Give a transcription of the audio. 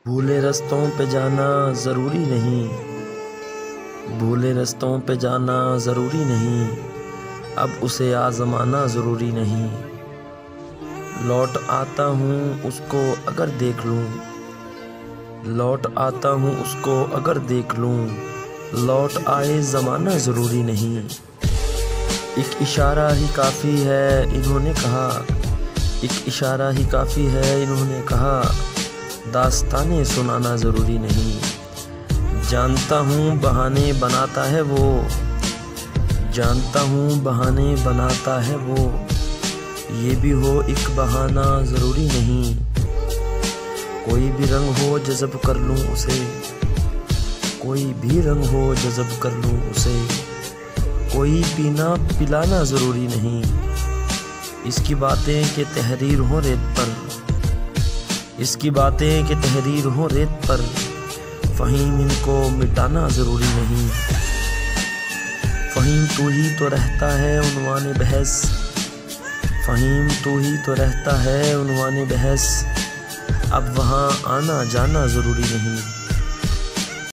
भूले रास्तों पे जाना ज़रूरी नहीं, भूले रास्तों पे जाना ज़रूरी नहीं, अब उसे आज़माना ज़रूरी नहीं। लौट आता हूँ उसको अगर देख लूँ, लौट आता हूँ उसको अगर देख लूँ, लौट आए ज़माना ज़रूरी नहीं। एक इशारा ही काफ़ी है इन्होंने कहा, एक इशारा ही काफ़ी है इन्होंने कहा, दास्तानें सुनाना ज़रूरी नहीं। जानता हूँ बहाने बनाता है वो, जानता हूँ बहाने बनाता है वो, ये भी हो एक बहाना ज़रूरी नहीं। कोई भी रंग हो जज़ब कर लूँ उसे, कोई भी रंग हो जज़ब कर लूँ उसे, कोई पीना पिलाना ज़रूरी नहीं। इसकी बातें कि तहरीर हो रेत पर, इसकी बातें कि तहरीर हो रेत पर, फ़हीम इनको मिटाना ज़रूरी नहीं। फ़हीम तू ही तो रहता है उन्वाने बहस, फ़हीम तू ही तो रहता है उन्वाने बहस, अब वहाँ आना जाना ज़रूरी नहीं।